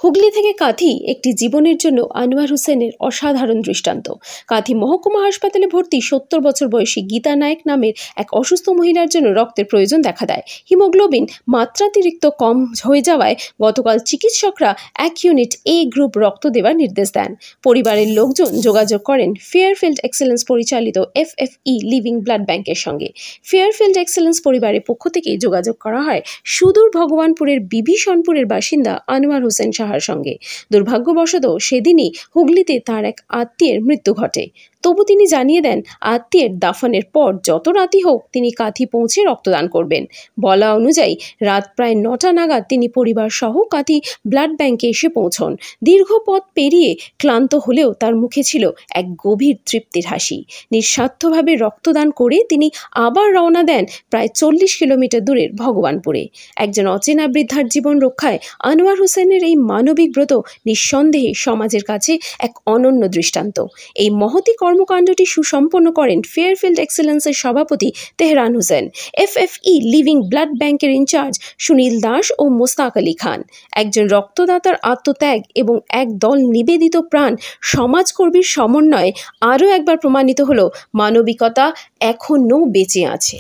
হুগলি থেকে কাঁথি একটি জীবনের জন্য আনোয়ার হোসেনের অসাধারণ দৃষ্টান্ত। কাঁথি মহকুমা হাসপাতালে ভর্তি ৭০ বছর বয়সী গীতা নায়েক নামের এক অসুস্থ মহিলার জন্য রক্তের প্রয়োজন দেখা দেয়। হিমোগ্লোবিন মাত্রাতিরিক্ত কম হয়ে যাওয়ায় গতকাল চিকিৎসকরা ১ ইউনিট এ গ্রুপ রক্ত দেওয়ার নির্দেশ দেন। পরিবারের লোকজন যোগাযোগ করেন ফেয়ারফিল্ড এক্সেলেন্স পরিচালিত FFE লিভিং ব্লাড ব্যাংকের সঙ্গে। ফেয়ারফিল্ড এক্সেলেন্স পরিবারের পক্ষ থেকে যোগাযোগ করা হয় সুদূর ভগবানপুরের বিভীষণপুরের বাসিন্দা আনোয়ার হোসেন সাহার সঙ্গে। দুর্ভাগ্যবশত সেদিনই হুগলিতে তার এক আত্মীয়ের মৃত্যু ঘটে। তবু তিনি জানিয়ে দেন আত্মীয়ের দাফনের পর যত রাতই হোক তিনি কাঁথি পৌঁছে রক্তদান করবেন। বলা অনুযায়ী রাত প্রায় ৯টা নাগাদ তিনি পরিবার সহ কাঁথি ব্লাড ব্যাংকে এসে পৌঁছন। দীর্ঘ পথ পেরিয়ে ক্লান্ত হলেও তার মুখে ছিল এক গভীর তৃপ্তির হাসি। নিঃস্বার্থভাবে রক্তদান করে তিনি আবার রওনা দেন প্রায় ৪০ কিলোমিটার দূরের ভগবানপুরে। একজন অচেনা বৃদ্ধার জীবন রক্ষায় আনোয়ার হোসেনের এই মানবিক ব্রত নিঃসন্দেহে সমাজের কাছে এক অনন্য দৃষ্টান্ত। এই মহতী কর্মকাণ্ডটি সুসম্পন্ন করেন ফেয়ারফিল্ড এক্সেলেন্সের সভাপতি Tehran Hossain, FFE living blood ব্যাংকের ইনচার্জ সুনীল দাস ও মোস্তাক আলী খান। একজন রক্তদাতার আত্মত্যাগ এবং এক দল নিবেদিত প্রাণ সমাজকর্মীর সমন্বয়ে আরও একবার প্রমাণিত হলো মানবিকতা এখনও বেঁচে আছে।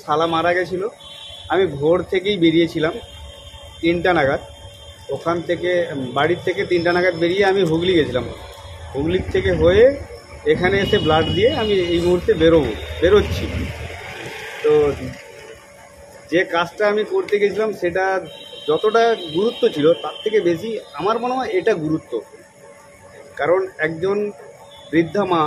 শালা মারা গেছিল, আমি ভোর থেকেই বেরিয়েছিলাম ৩টা নাগাদ। ওখান থেকে বাড়ির থেকে ৩টা নাগাদ বেরিয়ে আমি হুগলি গেছিলাম। হুগলির থেকে হয়ে এখানে এসে ব্লাড দিয়ে আমি এই মুহূর্তে বেরোচ্ছি। তো যে কাজটা আমি করতে গেছিলাম সেটা যতটা গুরুত্ব ছিল তার থেকে বেশি আমার মনে হয় এটা গুরুত্ব। কারণ একজন বৃদ্ধা মা,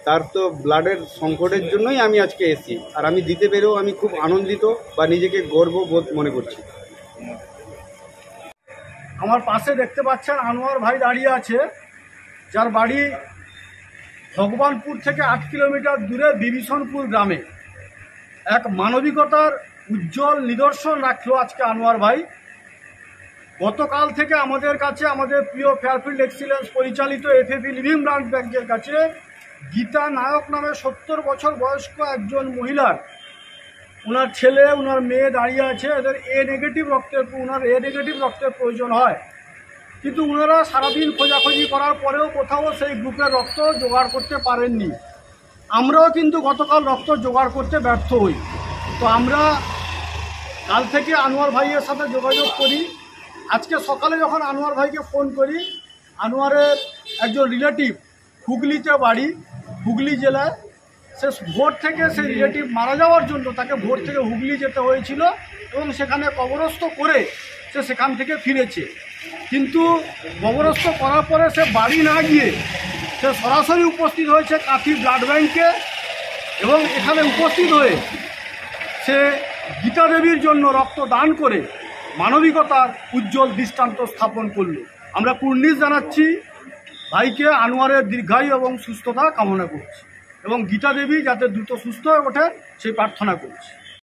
তার তো ব্লাডের সংকটের জন্যই আমি আজকে এসেছি, আর আমি দিতে পেরেও আমি খুব আনন্দিত বা নিজেকে গর্ববোধ মনে করছি। আমার পাশে দেখতে পাচ্ছেন আনোয়ার ভাই দাঁড়িয়ে আছে, যার বাড়ি ভগবানপুর থেকে ৮ কিলোমিটার দূরে বিভীষণপুর গ্রামে। এক মানবিকতার উজ্জ্বল নিদর্শন রাখলো আজকে আনোয়ার ভাই। গতকাল থেকে আমাদের কাছে, আমাদের প্রিয় ফেয়ারফিল্ড এক্সেলেন্স পরিচালিত FFE লিভিং ব্লাড ব্যাংকের কাছে গীতা নায়ক নামে ৭০ বছর বয়স্ক একজন মহিলার, ওনার ছেলে ওনার মেয়ে দাঁড়িয়ে আছে। ওনার A নেগেটিভ রক্তের প্রয়োজন হয়, কিন্তু ওনারা সারাদিন খোঁজাখুঁজি করার পরেও কোথাও সেই গ্রুপের রক্ত জোগাড় করতে পারেননি। আমরাও কিন্তু গতকাল রক্ত জোগাড় করতে ব্যর্থ হই। তো আমরা কাল থেকে আনোয়ার ভাইয়ের সাথে যোগাযোগ করি। আজকে সকালে যখন আনোয়ার ভাইকে ফোন করি, আনোয়ারের একজন রিলেটিভ হুগলিতে বাড়ি, হুগলি জেলায়, সে ভোর থেকে সেই রিলেটিভ মারা যাওয়ার জন্য তাকে ভোর থেকে হুগলি যেতে হয়েছিল এবং সেখানে কবরস্থ করে সে সেখান থেকে ফিরেছে। কিন্তু কবরস্থ করার পরে সে বাড়ি না গিয়ে সে সরাসরি উপস্থিত হয়েছে কাঁথি ব্লাড ব্যাংকে এবং এখানে উপস্থিত হয়ে সে গীতা দেবীর জন্য রক্ত দান করে মানবিকতার উজ্জ্বল দৃষ্টান্ত স্থাপন করল। আমরা কুর্নিশ জানাচ্ছি ভাইকে, আনোয়ারের দীর্ঘায়ু এবং সুস্থতা কামনা করছি এবং গীতা দেবী যাতে দ্রুত সুস্থ হয়ে ওঠে সেই প্রার্থনা করছি।